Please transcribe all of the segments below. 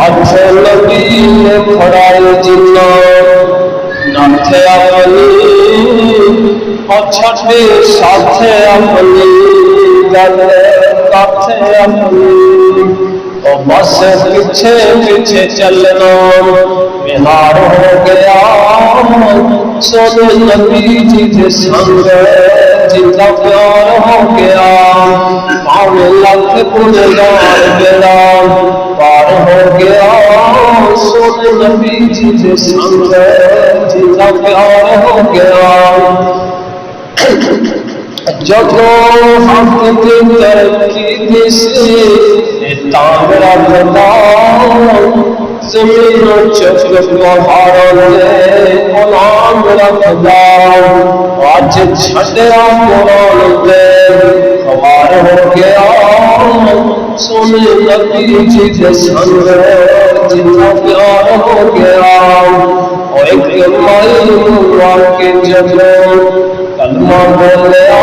ہاتھ نبی نے کھڑائی جنا ناتھ اپنی اور چھٹے ساتھ اپنی گل کاتھ اپنی اور بس پیچھے پیچھے چلنا بہار ہو گیا سونے نبی جی کے سنگ جن کا پیار ہو گیا پاوے لکھ گنہگار بیڑا پار ہو گیا سونے نبی جی کے سنگ جن کا پیار ہو گیا جگو حق کی ترقی سے تامرا بتا زمین و چکر پہاڑوں نے غلام رکھدا آج چھڑیا قرآن دے خوار ہو گیا سونے نبی جی کے سنگ جتنا پیار ہو گیا اور ایک مائی ہوا کے جگہ کلمہ بولیا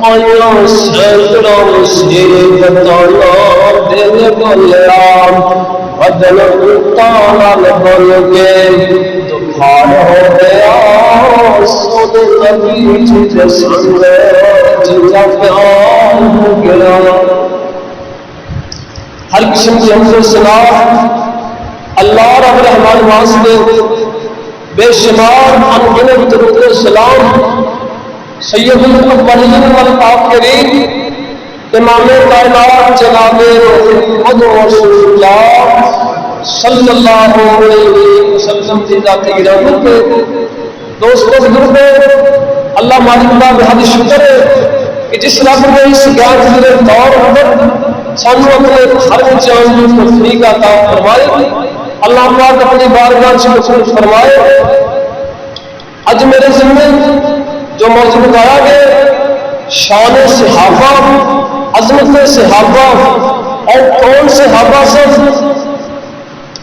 آیا سینکڑوں سے بتانا دل بولیا بدل تانا بول کے دکھار ہو گیا سونے نبی جی کے سنگ جتنا پیار ہو گیا ہر قسم کی حمد و ثنا اللہ رب الرحمن واسطے بے شمار انگنت درود و سلام سید الاولین والآخرین امام کائنات جناب محمد رسول اللہ صلی اللہ علیہ وسلم کی ذات گرامی پہ دوستوں بزرگوں اللہ مالک کا بہت شکر ہے کہ جس رب نے اس گیان کے دور پر سانو اپنے گھر میں جان کی توفیق عطا فرمائی اللہ پاک اپنی بارگاہ سے قبول فرمائے آج میرے ذمے جو موضوع بتایا گیا شان صحابہ عظمت صحابہ اور کون صحابہ سے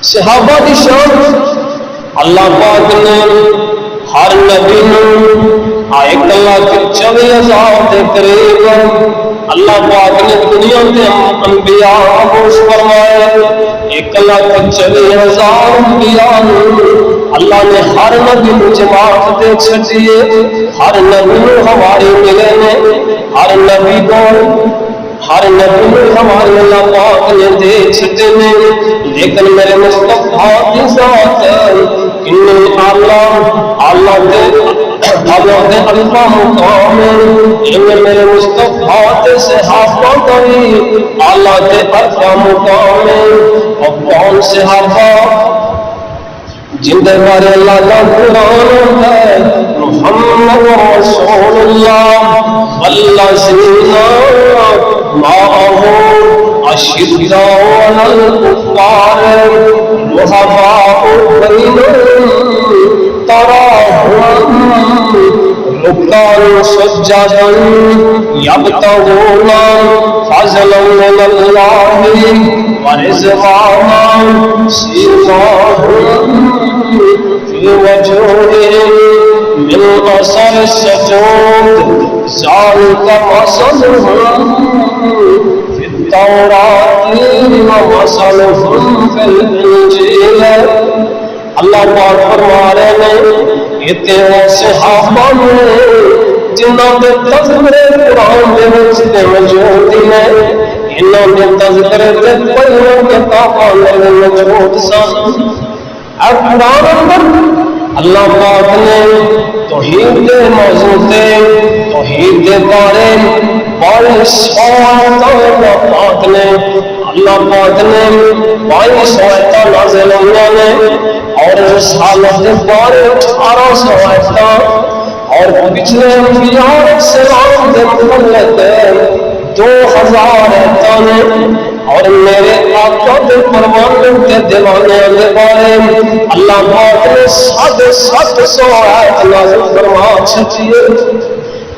صحابہ کی شان اللہ پاک نے ہر نبی ایک لاکھ 24,000 کے قریب اللہ پاک نے دنیا کے انبیاء مبعوث فرمائے 1,24,000 انبیاء اللہ نے ہر نبی کو جماعت دے چھٹیے ہر نبی کو ہمارے ملے نے ہر نبی کو ہمارے اللہ پاک نے دے چھٹے نے لیکن میرے مصطفیٰ کی ذات انہیں اللہ دے حضرت الفا مقام ان میرے مصطفیٰ کے صحابہ کبھی اللہ کے الفا مقام اور کون صحابہ جن کے بارے اللہ کا قرآن ہے محمد رسول اللہ والذین معه اشداء علی الکفار رحماء بینہم تراہم رکعا سجدا یبتغون فضلا من اللہ ورضوانا سیماہم فی وجوہہم من اثر السجود ذالک مثلہم فی التوراۃ ومثلہم فی الانجیل اللہ پاک فرما رہے ہیں یہ تیرے صحابہ میں جنہوں نے تذکرے قرآن دے وچ موجود ہیں انہوں نے تذکرے تے پہلوں کتاباں میں موجود سن اور قرآن اندر اللہ پاک نے توحید کے موضوع تے توحید کے بارے بڑے سوال اللہ پاک نے اللہ نے 22 آیتاں نازل ہوئیاں نے اور رسالت کے بارے 1800 آیتاں اور پچھلے انبیاء علیہ السلام کے متعلق 2000 آیتاں نے اور میرے آقا کے فرمان کے دیوانے کے بارے اللہ پاک نے 750 آیت نازل فرما چھٹیے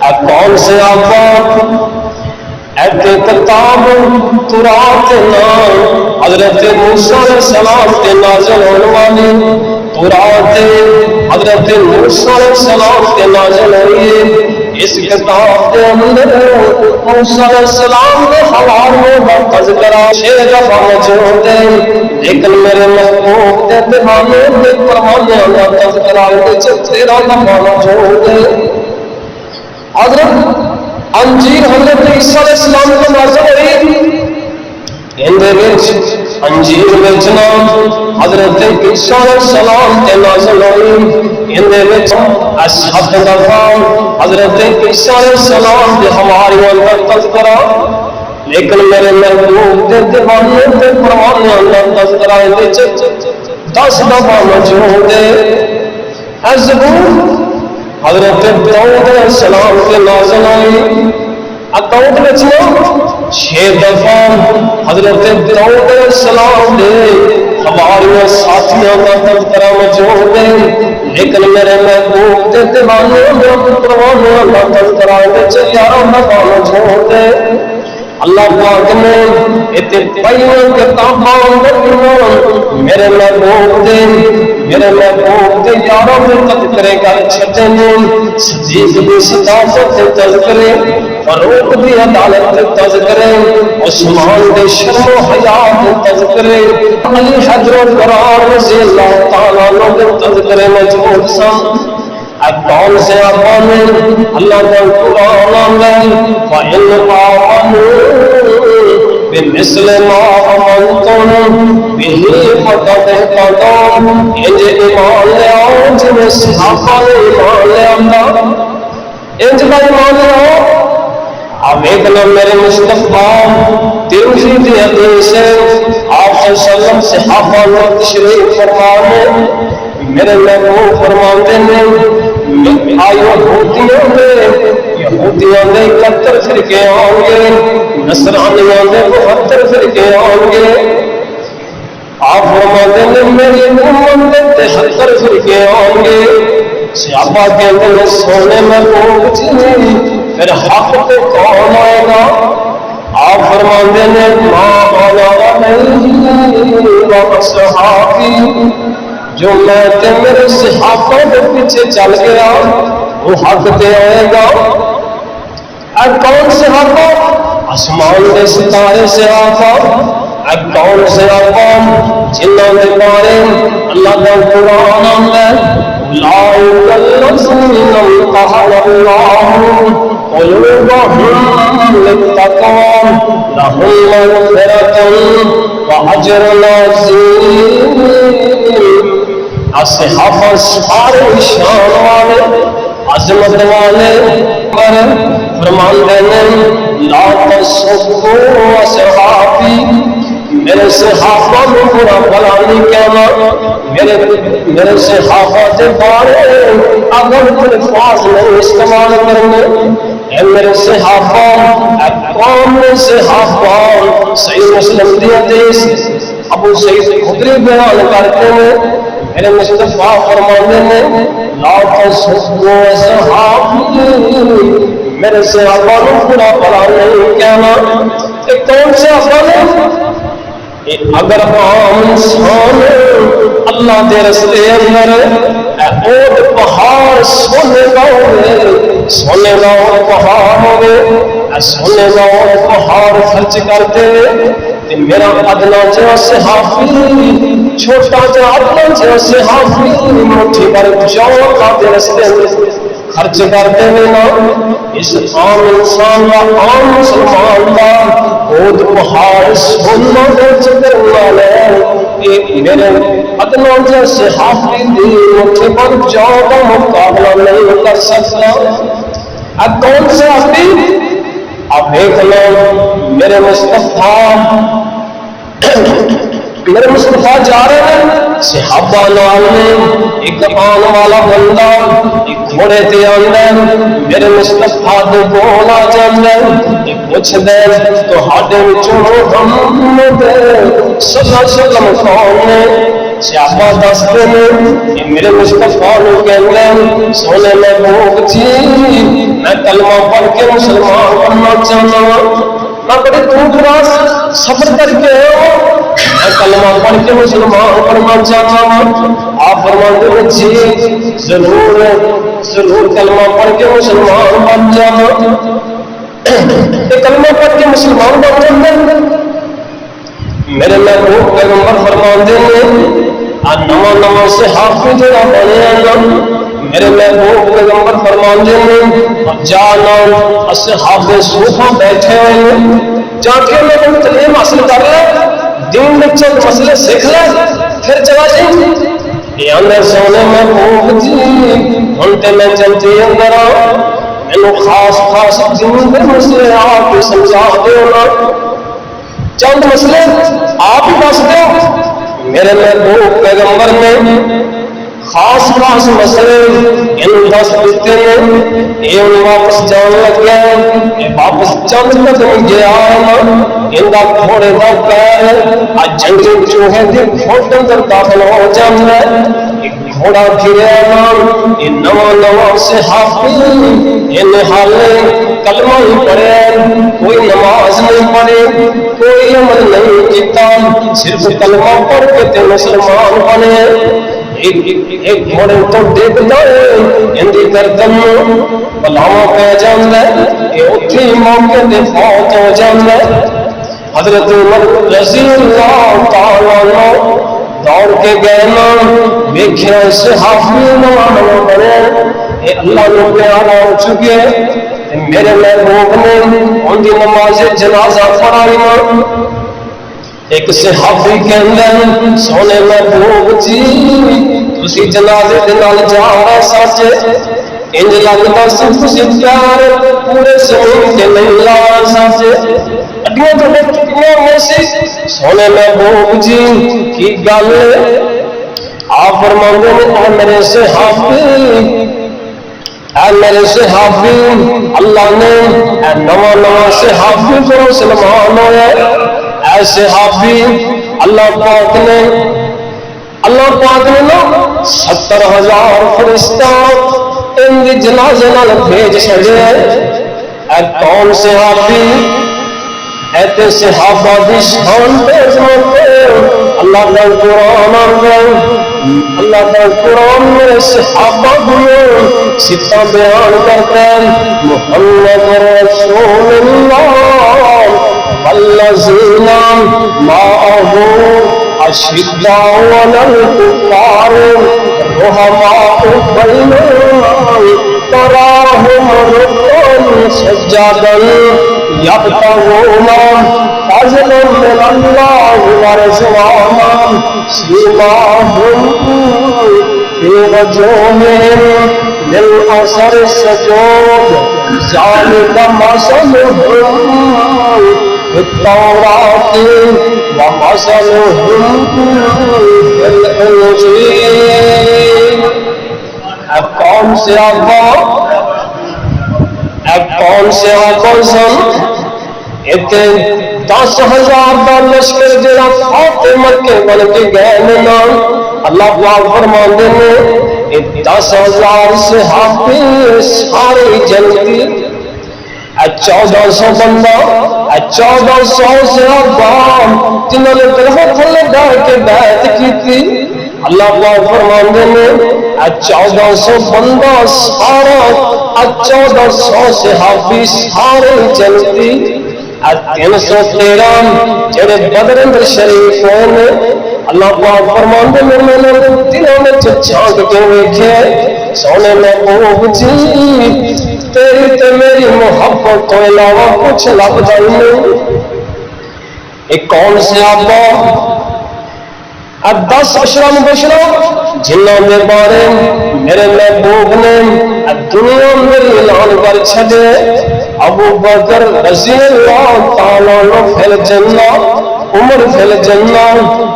اب کون سے آقا ایک کتاب تورات نام حضرت موسیٰ علیہ السلام کے نازل ہونے والی تورات حضرت موسیٰ علیہ السلام کے نازل ہوئی اس کتاب کے اندر موسیٰ علیہ السلام کے حوالے میں تذکرہ 6 دفعہ موجود ہے لیکن میرے محبوب دے دیوانے دے پروانے اللہ تذکرہ دے تیرا نمانا چھوڑ دے. حضرت انجیر حضرت عیسیٰ علیہ السلام کو نازل ہوئی اندے وچ انجیر وچ نام حضرت عیسیٰ علیہ السلام تے نازل ہوئی اندے وچ اصحاب دفاع حضرت عیسیٰ علیہ السلام دے ہماری اندر تذکرہ. لیکن میرے محبوب دے دیوانے دے پروانے اللہ تذکرہ دے 10 دفعہ موجود ہے. زبور حضرت داؤد علیہ السلام کے نازل ہوئی اکاؤنٹ میں 6 دفعہ حضرت داؤد علیہ السلام دے ہمارے ساتھیوں کا تذکرہ موجود ہے. لیکن میرے محبوب دے دیوانے دے پروانے اللہ تذکرہ دے 11 دفعہ موجود ہے. اللہ پاک نے اتنے پہلے کتاباں میرے محبوب دے یاروں میں تذکرے کر چھٹے نے. صدیق دی صداقت دے تذکرے، فاروق دی عدالت دے تذکرے، عثمان دے شرم و حیا دے تذکرے، علی حجر القرار رضی اللہ تعالیٰ عنہ دے تذکرے موجود سن. کون سے آنے اللہ کا قرآن میں فَإِنْ آمَنُوا بِمِثْلِ مَا آمَنْتُمْ بِهِ فَقَدِ اهْتَدَوْا. انج ایمان لے آؤ جنہیں صحابہ نے ایمان لے آتا، انج کا ایمان لے آؤ. اب ایک نام میرے مصطفیٰ ترمذی کی حدیث ہے، آپ صلی اللہ علیہ وسلم صحابہ نے تشریف فرمانے میرے محبوب فرماتے ہیں یہودیوں نے 71 فرقے آؤں گے، نصرانیوں نے 72 فرقے آؤں گے. آپ فرماتے ہیں میری امت میں 73 فرقے آؤں گے. صحابہ کہتے ہیں سونے میں پوچھیں پھر حق پہ کون آئے گا؟ آپ فرماتے ہیں ماں صحابی، جو میں تے میرے صحابہ کے پیچھے چل گیا وہ حق تے آئے گا. اے کون صحابہ؟ آسمان کے ستارے صحابہ. اے کون صحابہ؟ جنہوں نے بارے اللہ کا قرآن ہے اولئک الذین امتحن اللہ قلوبهم للتقوى لهم مغفرة وأجر عظيم. صحابہ سارے شان والے عظمت والے پر فرماندے ہیں لا تسبوا اصحابی، میرے صحابہ کو برا بھلا نہیں کہنا. میرے صحابہ کے بارے اگر الفاظ نہیں استعمال کرنے. اے میرے صحابہ، اے قوم صحابہ. صحیح مسلم دی حدیث ابو سعید خدری بیان کرتے ہیں میرے مصطفیٰ فرمانے ہیں لا تسبوا اصحابی، میرے صحابہ کو برا بھلا نہیں کہنا. ایک کون سے افضل اگر عام انسان اللہ دے رستے اندر احد پہاڑ سونے کا ہوئے، سونے کا پہاڑ ہوئے، سونے کا پہاڑ خرچ کرتے کہ میرا ادنا جو صحابی، چھوٹا جو ادنا جو صحابی مٹھی پر جو کا دے رستے خرچ کرتے ہیں نا. اس عام انسان کا عام مسلمان کا خود پہاڑ سونا خرچ کرنا لے کہ میرے ادنا جو صحابی دی مٹھی پر جو کا مقابلہ نہیں کر سکتا. اب کون سے صحابی؟ اب دیکھ لو میرے مصطفیٰ جا رہے ہیں صحابہ نال نے ایک آن والا بندہ ایک گھوڑے تے آندا میرے مصطفیٰ دے کول آ جاندا پوچھ دے تو ہاڈے وچوں محمد صلی اللہ علیہ وسلم کون نے؟ صحابہ دستے ہیں کہ میرے مصطفیٰ نے کہتے سونے میں بھوک جی میں کلمہ پڑھ کے مسلمان بننا چاہتا ہوں. میں بڑے دور دراز سفر کر کے میں کلمہ پڑھ کے مسلمان بننا چاہتا ہوں. آپ فرماتے ہیں جی ضرور ضرور کلمہ پڑھ کے مسلمان بن جانا. کلمہ پڑھ کے مسلمان بن جاتے میرے محبوب پیغمبر فرماندے نے نواں نواں صحابی جڑا بنیا میرے محبوب پیغمبر فرماندے نے جانا اصحاب صوفہ بیٹھے ہوئے جا کے میں تعلیم حاصل کر لے دین میں چند مسئلے سیکھ لے پھر چلا جائیں یہ اندر سونے محبوب جی ہن تے میں جلدی اندر مینوں خاص خاص دین دے مسئلے آپ سمجھا دیو نا چند مسئلے آپ ہی دس دو میرے محبوب پیغمبر نے خاص خاص مسئلے ان دس دیتے ہیں یہ واپس جان لگ گیا یہ واپس چند قدم گیا ان کا گھوڑے کا پیر آج جنگلی چوہے کے گھوڑے اندر داخل ہو جاتا ہے گھوڑا گریا یہ نواں نواں صحابی ان حالے کلمہ ہی پڑھے کوئی نماز نہیں پڑھے کوئی عمل نہیں کیتا صرف کلمہ پڑھ کے تے مسلمان بنے ایک گھوڑے تو ڈگدا ہے ان دی گردن بلاواں پہ جاندا ہے کہ اوتھے موقع تے فوت ہو جاندا ہے حضرت عمر رضی اللہ تعالی عنہ دوڑ کے گئے نا ویکھیا صحابی نواں بنے اے اللہ نے پیارا ہو چکے میرے محبوب نے ان کی نماز جنازہ پڑھائی ایک صحابی کہندے سونے محبوب جی تسی جنازے دے نال جا رہے سچ انج لگدا سی تسی پیار پورے زمین تے نہیں لا سچ اڈیاں تے کتنے ہوئے سونے محبوب جی کی گل آپ فرماندے نے میرے صحابی اے میرے صحابی اللہ نے نواں نواں صحابی کو مسلمان ہوئے اے صحابی اللہ پاک نے نا 70,000 فرشتہ ان کی جنازے نال بھیج چھڑے اے کون صحابی اے تے صحابہ دی شان تے اللہ کا قرآن اللہ کا قرآن میں صحابہ کو ستہ بیان کرتا ہے محمد رسول اللہ والذین معه اشداء علی الکفار رحماء بینہم تراہم رکعا سجدا یبتغون فضلا من اللہ ورضوانا سیماہم فی وجوہہم من اثر السجود ذالک مثلہم فی التوراۃ ومثلہم فی الانجیل اب کون سے آقا سن اتنے 10,000 کا لشکر جڑا فاتح مکے بن کے گئے نا اللہ پاک فرماندے نے 10,000 صحابی سارے جنتی 1400 بندہ 1400 صحابہ جنہوں نے درخت تھلے ڈال کے بیعت کی تھی اللہ پاک فرماندے نے 1400 بندہ سارا 1400 صحابی سارے جنتی 313 جڑے بدر اندر شریف ہوئے اللہ پاک فرماندے نے میں نے دلوں میں جھانک کے ویکھے سونے محبوب جی تیری تے میری محبت تو علاوہ کچھ لبدا نہیں ایک کون سے آبا اب 10 اشرا مبشرہ جنہوں کے بارے میرے محبوب نے دنیا میں اعلان کر چھڑے ابو بکر رضی اللہ تعالیٰ عنہ فی الجنہ عمر فی الجنہ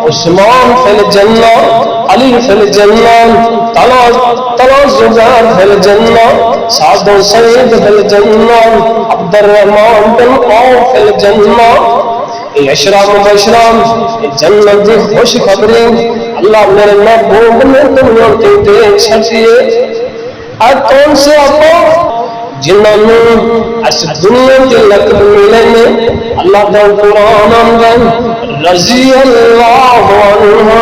عثمان فی الجنہ علی فی الجنہ طلحہ زبیر فی الجنہ سعد و سعید فی الجنہ عبد الرحمن بن عوف فی الجنہ اشرا مبشرہ جنت کی خوش خبری اللہ میرے محبوب نے دنیا کے دے چھڑیے اور کون سے آقا جنہوں نے اس دنیا کے لقب ملے نے اللہ کا قرآن اندر رضی اللہ عنہ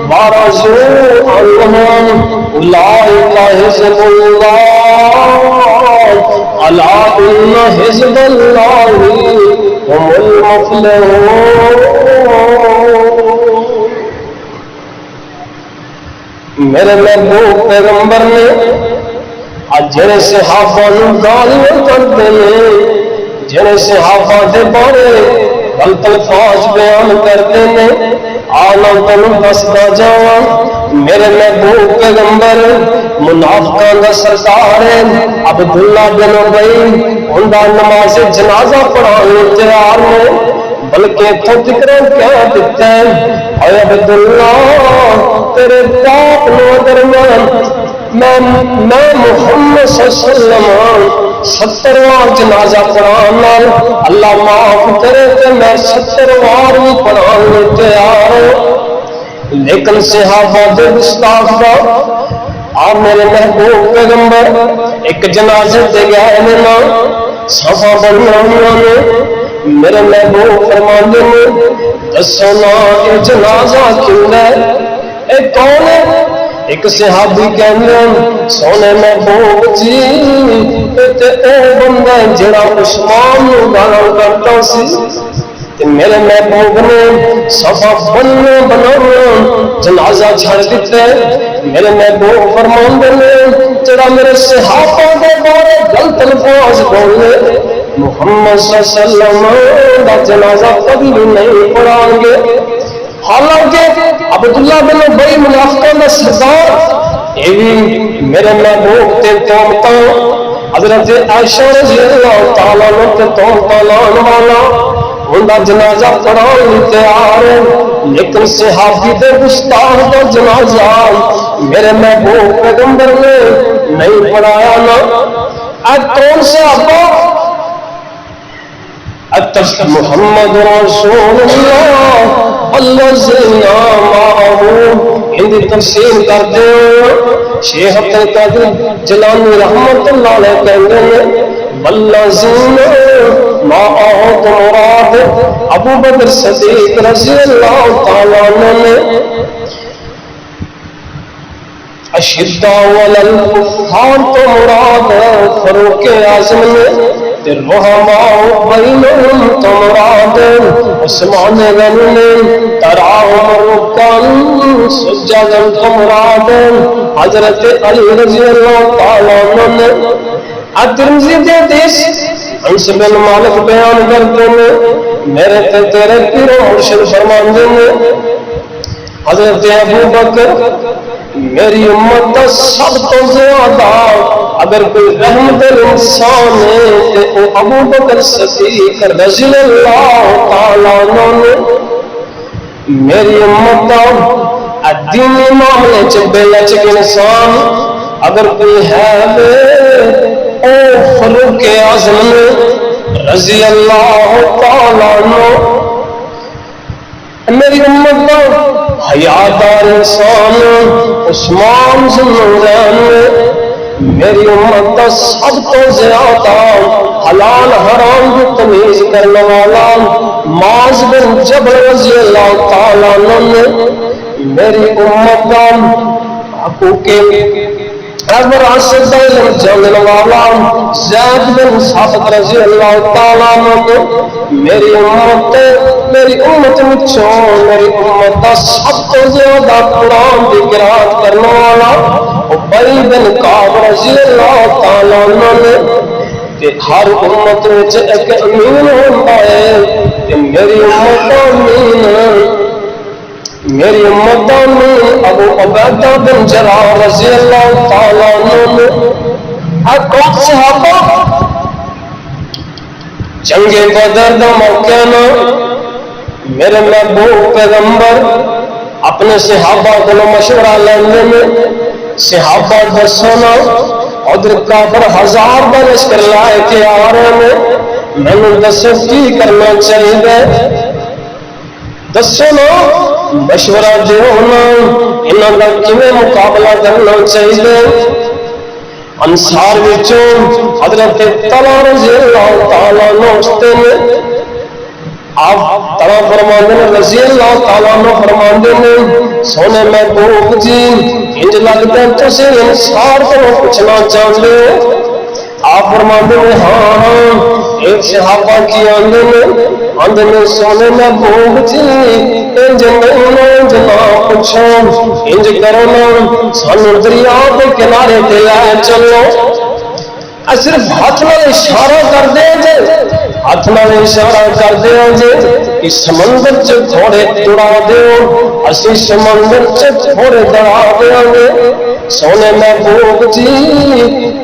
ورضوا عنہ اولئک حزب اللہ الا ان حزب اللہ هم المفلحون۔ میرے محبوب پیغمبر نے جڑے صحابہ نوں گالیاں کردے نے، جڑے صحابہ دے بارے غلط الفاظ بیان کردے نے، آنا تنوں دسدا جاواں میرے محبوب پیغمبر منافقاں دا سردار ہے عبداللہ بن ابی، اوندا نماز جنازہ پڑھانے تیار نے، بلکہ تو ذکر کیا دیتا ہے اے عبداللہ تیرے باپ نو اگر میں محمد صلی اللہ علیہ وسلم 70واں جنازہ پڑھان اللہ معاف کرے کہ میں 70 وار بھی پڑھانے تیار ہوں، لیکن صحابہ دے گستاخ آپ میرے محبوب پیغمبر ایک جنازے تے گئے نے نا صفا بنیاں نے، میرے محبوب فرماندے نے دسو نا یہ جنازہ کیوں ہے، اے کون ہے؟ ایک صحابی کہنے سونے محبوب جی تے او بندہ جڑا عثمان نوں گالاں کرتا سی، میرے محبوب نے صفا بنا جنازہ چھڑ دیتے، میرے محبوب فرماندے نے جڑا میرے صحابہ دے بارے غلط الفاظ بولے محمد صلی اللہ علیہ وسلم دا جنازہ کبھی بھی نہیں پڑھائیں گے۔ حالانکہ عبداللہ بن ابی منافقاں دا سردار یہ بھی میرے محبوب تے تومتاں حضرت عائشہ رضی اللہ تعالیٰ عنہ تے تومتاں لان والا انہاں جنازہ پڑھانے تیار ہے، لیکن صحابی دے گستاخ دا جنازہ میرے محبوب پیغمبر نے نہیں پڑھایا نا۔ آج کون سے صحابہ محمد رسول اللہ الذین معه ان کی تفسیر کرتے ہیں شیخ عبد القادر جیلانی رحمت اللہ علیہ کہتے ہیں والذین معه تو مراد ابو بکر صدیق رضی اللہ تعالیٰ عنہ نے اشداء علی الکفار تو مراد فاروق اعظم نے، رحماء بینہم تو مراد عثمان غنی نے، تراہم رکعا سجدا تو مراد حضرت علی رضی اللہ تعالیٰ عنہ نے۔ ترمذی دے حدیث انس بن مالک بیان کرتے ہیں میرے تے تیرے پیر و مرشد فرماندے نے حضرت ابو بکر میری امت کا سب تو زیادہ اگر کوئی رحمت انسان ہے تو ابو بکر صدیق رضی اللہ تعالیٰ عنہ نے۔ میری امت کا دینی معاملے چبے لچک انسان اگر کوئی ہے او فاروق اعظم رضی اللہ تعالیٰ عنہ۔ میری امت کا حیادار انسان عثمان ذوالنورین نے، میری امت کا سب تو زیادہ حلال حرام کی تمیز کرنے والا معاذ بن جبل رضی اللہ تعالیٰ عنہ نے۔ میری امت کا حقوق وراثت کا علم جاننے والا زید بن ثابت رضی اللہ تعالیٰ عنہ، میری امت وچوں میری امت کا سب تو زیادہ قرآن کی قرات کرنے والا ابی بن کعب رضی اللہ تعالیٰ عنہ نے۔ کہ ہر امت وچ ایک امین ہوتا ہے کہ میری امت کا امین میری امت میں ابو عبیدہ بن جراح رضی اللہ تعالیٰ عنہ نے۔ کون صحابہ جنگ بدر دا موقع نا میرے محبوب پیغمبر اپنے صحابہ کو مشورہ لیندے نے، صحابہ دسو نا ادھر کافر 1000 کا لشکر لائے کے آ رہے ہیں، میں نے دسو کی کرنا چاہیے، دسو نا مشورہ جو ہونا انہوں کا کیویں مقابلہ کرنا چاہیے۔ انصار وچوں حضرت طلحہ رضی اللہ تعالیٰ عنہ اٹھتے ہیں، آپ طلحہ فرماندے نے رضی اللہ تعالیٰ عنہ فرماندے نے سونے محبوب جی انج لگتا ہے تسی انصار کو پوچھنا چاہتے ہو۔ آپ فرماتے ہیں ہاں ہاں ایک صحابہ کی اندر میں سونے میں بھوگ جی انج نہیں جنا پوچھو انج کرو نا سانو دریا کے کنارے تے لے چلو صرف ہاتھ نال اشارہ کر دے جے ہاتھ نال اشارہ کر دے جے کہ سمندر چ تھوڑے تڑا دیو اسی سمندر چ تھوڑے دڑا دیاں گے سونے میں بھوگ جی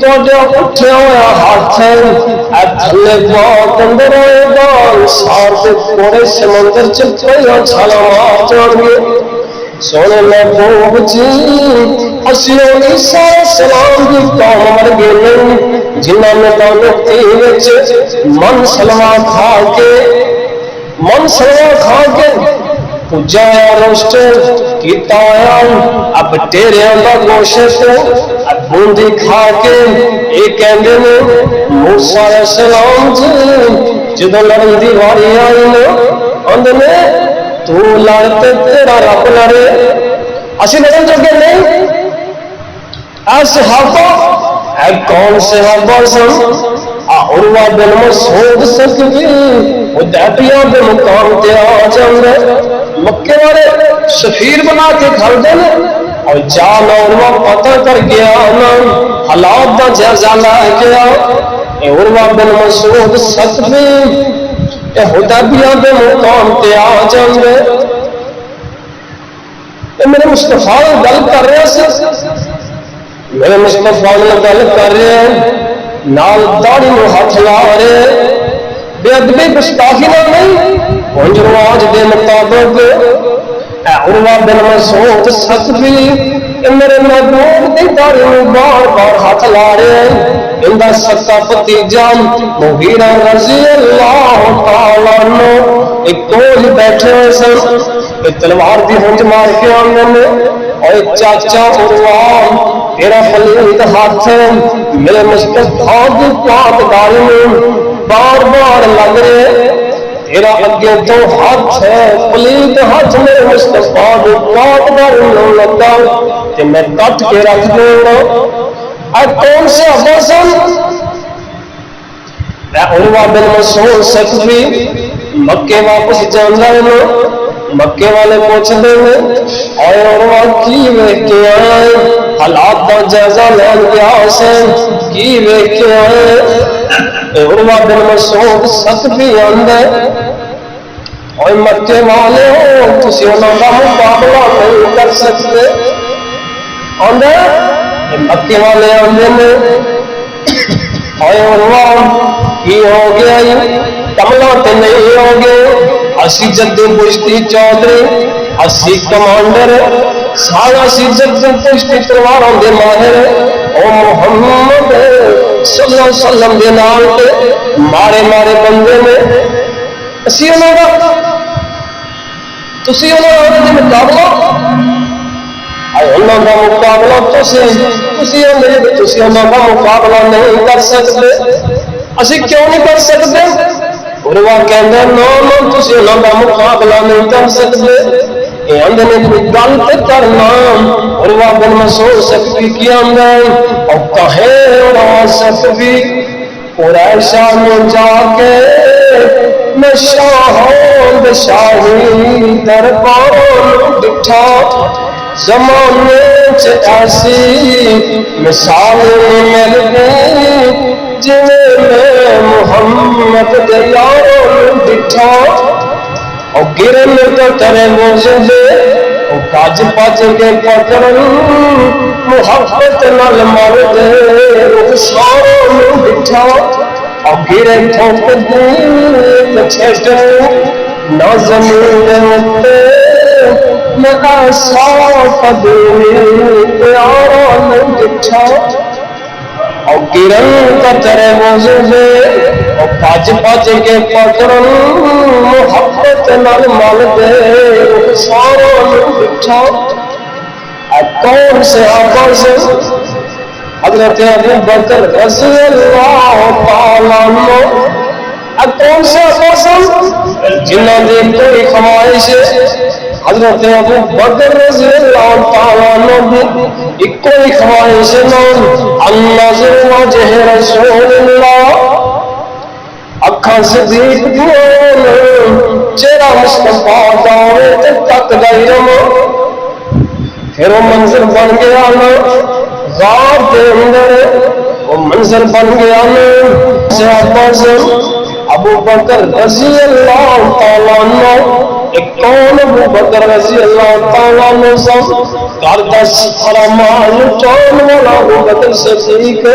تواڈا اٹھیا ہوا ہاتھ اے تھلے بہت اندر آئے گا سار دے تھوڑے سمندر چ پہلا چھالا مار جان گے سونے میں بھوگ جی اسیوں عیسیٰ السلام کی قوم مر گئے نہیں جنہوں نے تو من سلوا کھا کے پجایا روسٹ کیتا اب تیرے اندر گوشت اب بوندی کھا کے یہ کہندے نے موسیٰ علیہ السلام جی جدو لڑن دی واری آئی نے اندر نے تو لڑتے تیرا رب لڑے اسی لڑن جوگے نہیں اے صحابہ اے کون صحابہ سن عروہ بن مسعود سکوی حدیبیہ کے مقام تے آ جاندے مکے والے سفیر بنا کے کھڑ دے اور جان عروہ پتہ کر گیا نا حالات دا جائزہ لے گیا عروہ بن مسعود سکوی حدیبیہ کے مقام تے آ جاندے میرے مصطفیٰ گل کر رہے سے میرے مصطفیٰ گل کر رہے ہیں نال داڑھی میں ہاتھ لا رہے بے ادبی گستاخی نہ نہیں ہن رواج دے مطابق عروہ بن مسعود سکوی میرے محبوب دی داڑھی میں بار بار ہاتھ لا رہے ہیں ان دا سکا بھتیجا مغیرہ رضی اللہ تعالیٰ عنہ ایک کول بیٹھے ہوئے سن تلوار دی ہنج مار کے آنگن میں اور چاچا عروہ تیرا پلید ہاتھ میرے مصطفیٰ کی پاک داڑھی میں بار بار لگ رہے تیرا اگے تو ہاتھ پلید ہاتھ میرے مصطفیٰ کی پاک داڑھی میں لگا کہ میں کٹ کے رکھ دوں گا اے کون سے ابا سن اے عروہ بن مسعود سکوی مکے واپس جان رہے مکے والے پوچھتے ہیں اور عروہ کی ویکھ کے آئے حالات کا جائزہ لین گیا سے کی ویکھ کے آئے عروہ بن مسعود سکوی اندر اور مکے والے ہو تسی انہاں دا مقابلہ نہیں کر سکتے اندر مکے والے اندر نے اور عروہ کی ہو گیا کملہ تے نہیں ہو گئے اسی جدو پشتی چودھری اسی کمانڈر سارا سی جدو پشتی تلواروں دے ماہر او محمد صلی اللہ علیہ وسلم دے نام تے مارے مارے بندے میں اسی انہوں دا تسی انہوں دا مقابلہ انہوں دا مقابلہ تسی انہوں دا مقابلہ نہیں کر سکتے اسی کیوں نہیں کر سکتے عروہ کہندے نو نو تسی انہاں دا مقابلہ نہیں کر سکتے اے اندر نے کوئی گل تے کرنا عروہ بن مسعود سکوی کی اندر او کہے عروہ سکوی قریشہ میں جا کے میں شاہوں دے شاہی درباروں ڈٹھا زمانے چ ایسی مثال مل گئی جنہیں میں محمد دے یاروں ڈٹھا اور گرن تو ترے موجودے اور کاج پاج کے پکڑن محبت نال مر دے رخساروں ڈٹھا اور گرن ٹھوک دے چھٹے نہ زمین دے اتے میں ایسا قدیمی پیاروں ڈٹھا اور گرن کا ترے موجودے اور پاج پاج کے پکڑن محبت نال مل دے ساروں بٹھا کون سے آقا سے حضرت ابو بکر رضی اللہ تعالیٰ عنہ اب کون سے قسم جنہوں نے کوئی خواہش حضرت ابو بکر رضی اللہ تعالیٰ عنہ ایک کوئی خواہش النظر وجہ رسول اللہ اکھاں صدیق دیون چہرہ مصطفیٰ داوے تک گئی رمو پھر وہ منظر بن گیا نا غار دے اندر وہ منظر بن گیا نا صحابہ ابو بکر رضی اللہ تعالیٰ عنہ ایک کون ابو بکر رضی اللہ تعالیٰ عنہ سب کاردس حرمان لٹان والا ابو بکر صدیق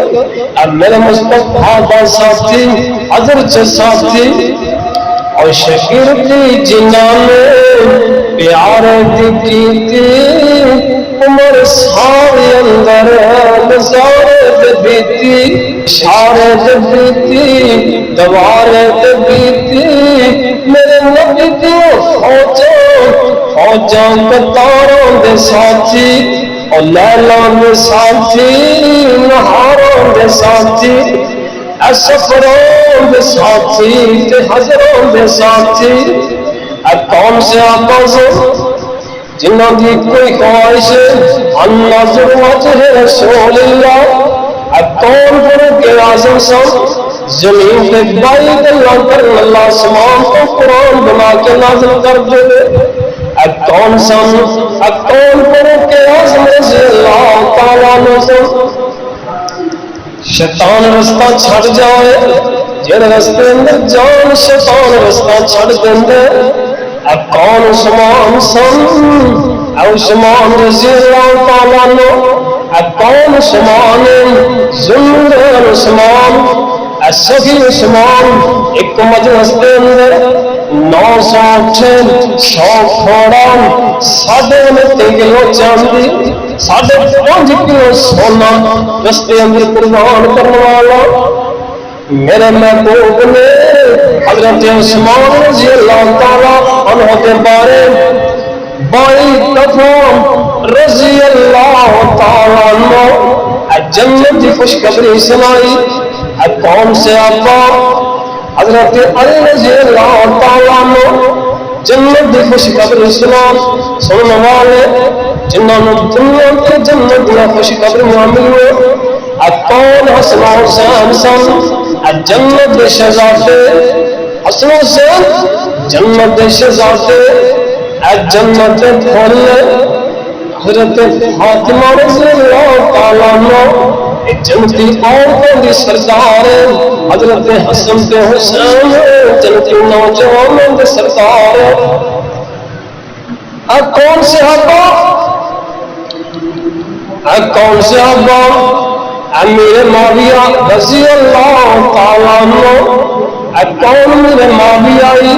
اب میرے مصطفیٰ دا ساتھی حضرت ساتھی اور شکر کی جنہاں میں پیار دیتی عمر سارے اندر نظارے بیتی اشارے بیتی دوارے بیتی میرے نبی دیو فوجاں قطاروں دے ساتھی اور لیلان دے ساتھی نہاروں دے ساتھی سفروں دے ساتھی تے حضروں دے ساتھی اب کون سے آپس جنہوں کی کوئی خواہش النظر وجہ رسول اللہ اب کون فروغ اعظم سب زمین پہ بائی اللہ کر اللہ آسمان کو قرآن بنا کے نازل کر دے اب کون فروغ اعظم رضی اللہ تعالیٰ عنہ شیطان رستہ چھڑ جائے جن رستے اندر جان شیطان رستہ چھڑ دے اب کون عثمان سن عثمان رضی اللہ تعالیٰ عنہ اب کون عثمان ذوالنورین عثمان صحیح عثمان ایک مجلس دے اندر 906 کھوڑا 3.5 کلو چاندی 5.5 کلو سونا رستے اندر قربان کرنے والا میرے محبوب نے حضرت عثمان رضی اللہ تعالیٰ عنہ کے بارے 22 دفعہ رضی اللہ تعالیٰ عنہ جنت کی خوشخبری سنائی کون سے آقا حضرت علی رضی اللہ تعالیٰ عنہ جنت کی خوشخبری سننے والے جنہوں نے دنیا کے جنت کی خوشخبری معامل ہوئے کون حسن حسین سن جنت کے شہزادے حسن حسین جنت کے شہزادے جنت کے پھول حضرت فاطمہ رضی اللہ تعالیٰ عنہ جنتی عورتوں کی سردار حضرت حسن کے حسین جنتی نوجوانوں کے سردار اب کون سے آبا امیر معاویہ رضی اللہ تعالیٰ عنہ اب کون میرے معاویہ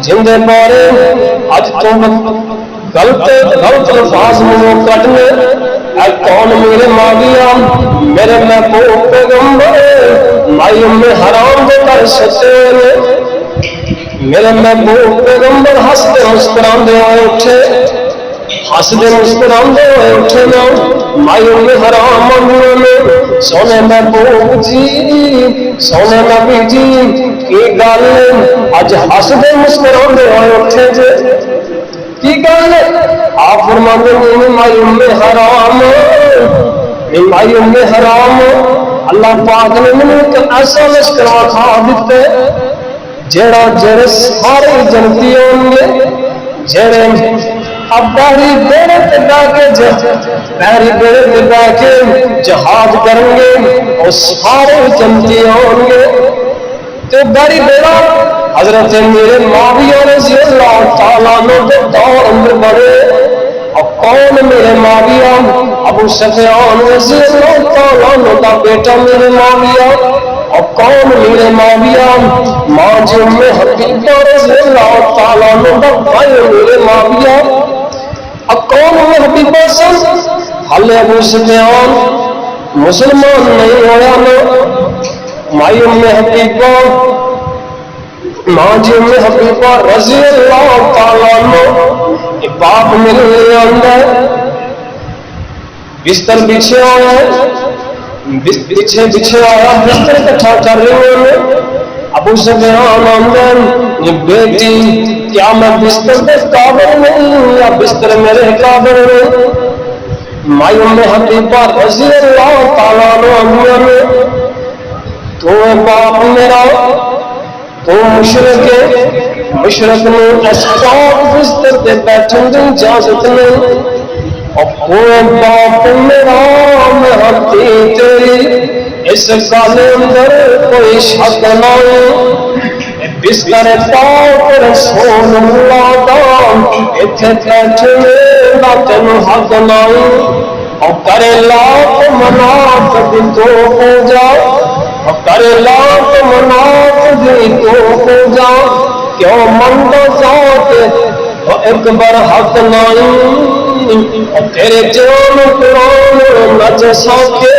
جن دے بارے اج تو غلط الفاظ منہ کٹنے اے کون میرے معاویہ میرے محبوب پیغمبر مائی ام حرام دے کر ستے میرے محبوب پیغمبر ہنستے مسکراندے ہوئے اٹھے ہنستے مسکراندے ہوئے اٹھے نا مائی ام حرام منہ میں سونے محبوب جی سونے نبی جی کی گل اج ہنستے مسکراندے ہوئے اٹھے جے کی گل آپ فرماتے ہیں مائی ام حرام اللہ پاک نے مجھے ایک ایسا لشکر کھا دیتے جڑے سارے جنتی ہوں گے جڑے اب پیری بیڑے تے بہ کے جہاد کریں گے اور سارے جنتی ہوں گے تو بڑی بیڑا حضرت میرے معاویہ رضی اللہ تعالیٰ عنہ کے دور اندر بڑے اور کون میرے معاویہ ابو سفیان رضی اللہ تعالیٰ عنہ کا بیٹا میرے معاویہ اور کون میرے معاویہ ماں جی ام حبیبہ رضی اللہ تعالیٰ عنہ کا بھائی میرے معاویہ اور کون ام حبیبہ سے حل ابو سفیان مسلمان نہیں ہویا نا مائی ام حبیبہ ماں جی ام حبیبہ رضی اللہ تعالیٰ عنہ باپ مل لیا اندر بستر بچھے آیا بچھے آیا بستر کٹھا کر رہے ہیں اب ابو سفیان آمدن بیٹی کیا میں بستر کے قابل نہیں یا بستر میرے قابل نہیں؟ مائی ام حبیبہ رضی اللہ تعالیٰ عنہ نے تو باپ میرا تو مشرق ہے، مشرق نے اسباب بستر پہ بیٹھنے کی اجازت نہیں، اور کوئی باپ میرا میں ہتی تیری اس گل اندر کوئی شک نہیں، بستر پاک رسول اللہ دا اتنے بیٹھنے کا تینوں حق نہیں، اور کرے لاکھ مناف بھی تو ہو جا، کرے لاکھ مناف بھی تو ہو جا، کیوں مند ذات ایک بار حق نہیں، اور تیرے جان قرآن نچ سکے،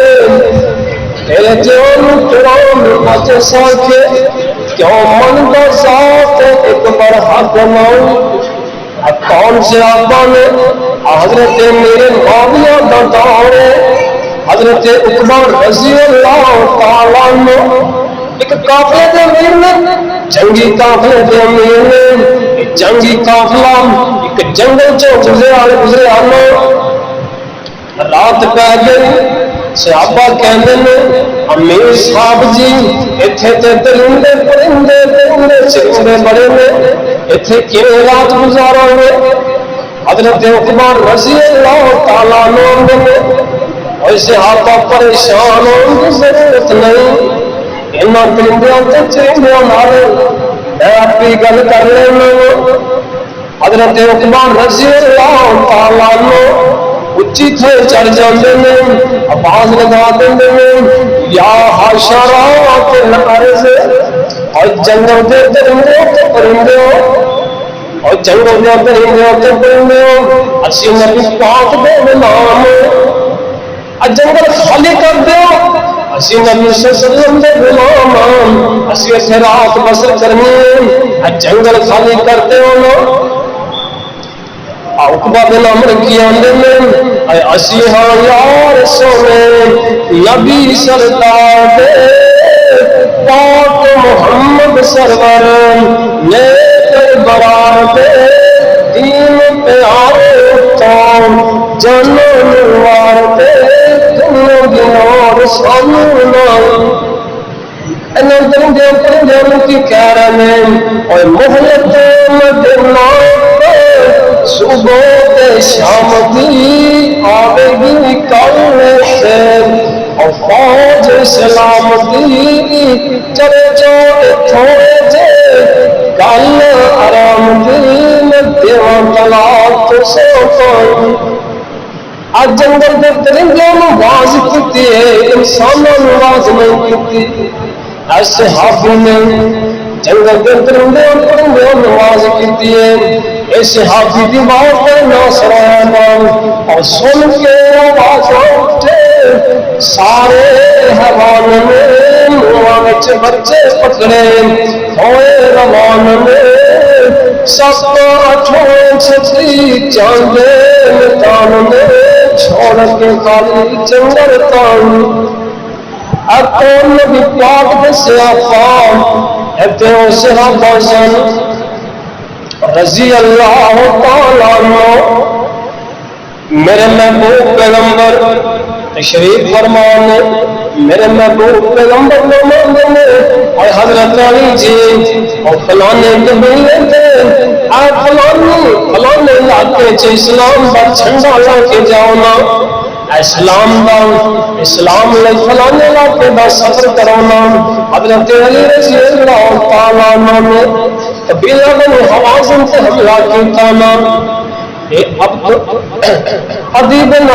تیرے جان قرآن نچ سکے، کیوں مند ذات ایک بار حق نہیں۔ کون سے آبا نے حضرت میرے معاویہ کا دور ہے، حضرت عقبہ رضی اللہ تعالیٰ عنہ ایک قافلے کے امیر نے، جنگی قافلے کے امیر نے، جنگی قافلہ ایک جنگل چوں گزرے آنا، رات پہ گئی، صحابہ کہنے نے امیر صاحب جی اتھے تے درندے پرندے چرندے بڑے نے، اتھے کیوں رات گزارو گے؟ حضرت عقبہ رضی اللہ تعالیٰ عنہ نے اور صحابہ پریشان ہونے کی ضرورت نہیں، انہاں پرندیاں تے چرندیاں نال میں اپنی گل کر لینا۔ حضرت عقبہ رضی اللہ تعالیٰ عنہ اچھی تھے چڑھ جاندے نے، آواز لگا دیندے نے یا حشرات الارض، اور جنگل دے درندے تے پرندے، اور جنگل دے درندے تے پرندے اسی نبی پاک دے نام جنگل خالی کر دیو، اسی نبی صلی اللہ علیہ وسلم دے غلام، اسی اتھے رات بسر کرنی، جنگل خالی کر دیو نا۔ عقبہ بن عمرو کی آندے میں اسی ہاں یار سونے نبی سرکار دے پاک محمد سرور نیک برار دے دین پہ آئے تو جنوں نوار دے دنوں گنور سامنا، انہوں درندے پرندے کی کہہ رہے ہیں اور محلت مدینہ صبح تے شام دی آوے گی کل خیر، اور فوج اسلام دی چلے جو تھوڑے جے کل آرام دی دیوان طلاق تو سوکن۔ آج جنگل دے درندوں نے آواز کیتی ہے، انسانوں نے آواز نہیں کیتی، ایسے حافظ نے جنگل دے درندوں نے آواز کیتی ہے، اس حافظ دی بات پر ناصران اور سن کے آواز اٹھے، سارے حیوان نے منہ وچ بچے پکڑے ہوئے روان نے، سب اٹھوں چھتری چاندے نتان نے چھوڑ کے خالی جنگل تان، اکون نبی پاک دے سیافا اتے او صحابہ سن رضی اللہ تعالیٰ عنہ۔ میرے محبوب پیغمبر تشریف فرمانے، میرے محبوب پیغمبر نے مانگنے اور حضرت علی جی اور فلانے قبیلے تھے، آپ فلانے علاقے چ اسلام کا جھنڈا لا کے جاؤ نا، اسلام لے فلانے علاقے کا سفر کرونا۔ حضرت علی رضی اللہ تعالیٰ عنہ نے قبیلہ بنو حوازن سے حملہ کیتا نا، عدی بن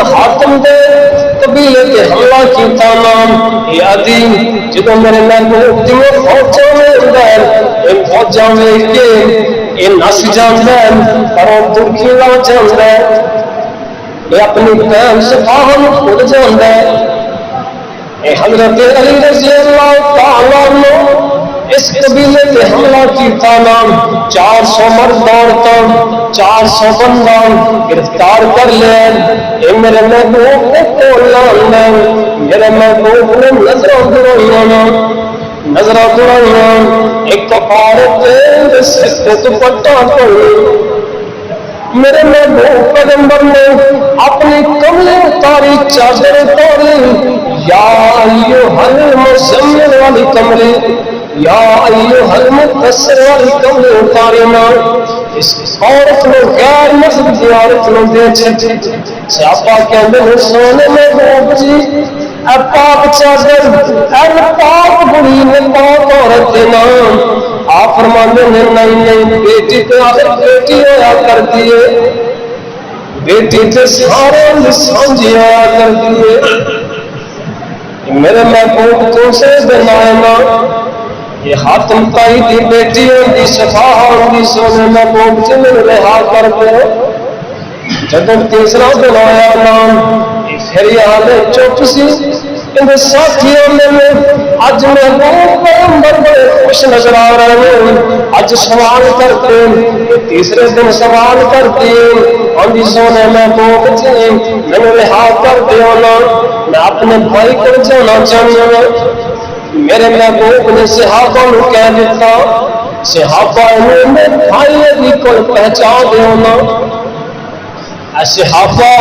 حاتم دے قبیلے کے حملہ کیتا نا، یہ عدی جدو میرے محبوب دی فوجاں میں اندر ان فوجاں میں کے یہ نس جاندے پر وہ ترکی لا جاندے، یہ اپنی بہن صفاہن خود جاندے۔ حضرت علی رضی اللہ تعالیٰ عنہ اس قبیلے کے حملہ کیتا نام 400 مرد دوڑتا 400 بندہ گرفتار کر لے، یہ میرے محبوب نے کول لے، میرے محبوب نے نظروں دروئیاں نظر دوڑائیاں ایک عورت سر پہ دوپٹہ پڑی میرے محبوب پیغمبر نے اپنی کملی اتاری چادر اتاری یا ایھا المزمل والی کملی یا ایھا المدثر والی کملی اتاری نا اس عورت نے غیر محرم کی عورت نے دے چھٹی صحابہ کہندے نے سونے محبوب جی اے پاک چادر اے پاک بڑی نے پاک عورت کے نام آپ فرمانے نے نہیں بیٹی تو آخر بیٹی ہویا کرتی ہے بیٹی تو سارے سانجھی ہویا کرتی ہے میرے محبوب کو سے بنائنا یہ حاتم تائی دی بیٹی ہوندی صفا ہوندی سونے محبوب سے میرے رہا کر دے جب تیسرا بنایا نام پھر یہاں نے چپ سی ان ساتھیوں میں اج محبوب پیغمبر بڑے خوش نظر آ رہے ہیں اج سوال کرتے ہیں تیسرے دن سوال کرتے ہیں اور سونے محبوب جی میں نے رہا کر دیا نا میں اپنے بھائی کو جانا چاہوں گا میرے محبوب نے صحابہ کو کہہ دیتا صحابہ نے بھائی ابھی کو پہچان دیو نا صحابہ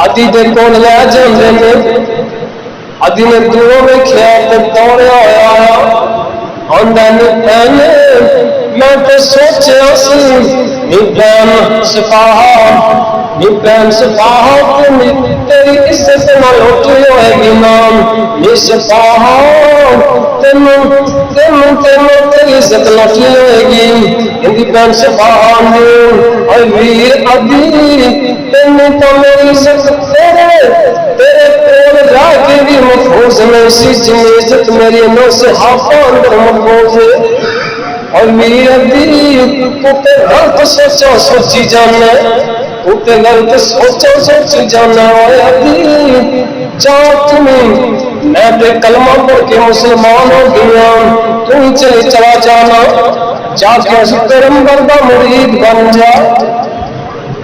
ادی دے کول لے جاندے نے ادی نے دوروں میں کھیت دوڑیا ہوا آندا نے پہلے میں تو سوچیا سی نی بہن سپاہا تیری عزت نہ لوٹی ہوئے گی نام نی سپاہا تینوں تیری عزت لوٹی ہوئے گی اندی بہن سپاہا نے اے ویر ادی تینوں تو میری عزت تیرے کول جا کے بھی محفوظ نہیں سی جنی عزت میری نو سے ہاتھوں اندر محفوظ ہے اور میری ادی تو تے غلط سوچی جانا تو تے غلط سوچی جانا اے ادی جاؤ تمہیں میں تے کلمہ پڑھ کے مسلمان ہو گیا تم چلے چلا جانا جا کے پیغمبر دا مرید بن جا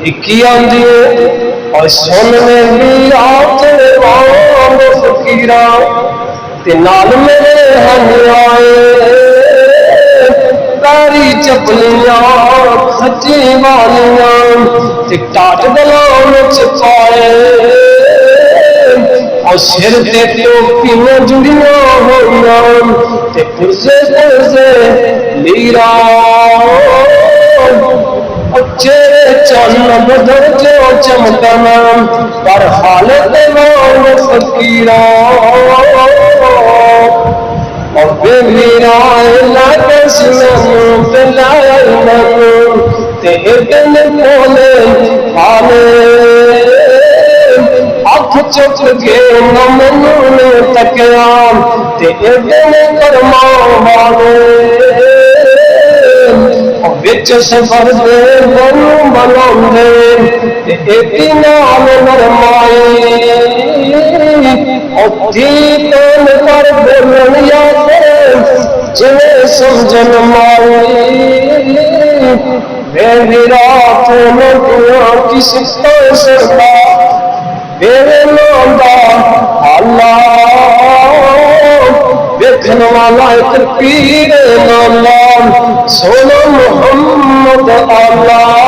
ایکی آندی ہے اور سننے بھی آتے وان فقیران تے نال میرے ہن آئے تاری چپلیاں کھچی والیاں تے ٹاٹ گلاں چپائے اور سر تے ٹوپیاں جڑیاں ہوئیاں تے پرزے لیرا چہرے چند بدر جو چمکنا پر حالت وان فقیران اور بے میرا علاقہ سنوں پہ لائنوں تے ابن کولے حالے آنکھ چک کے نمنوں تکیا تے ابن کرمان والے بچ سفر دے بنوں بناؤں دے ایتی نام نرمائی اور دیتن پر بولن یاد جنہیں سمجھن مائی میری رات نکیاں کس طرح سردا میرے ناندہ اللہ دیکھن والا ایک پیر نام سونا محمد اللہ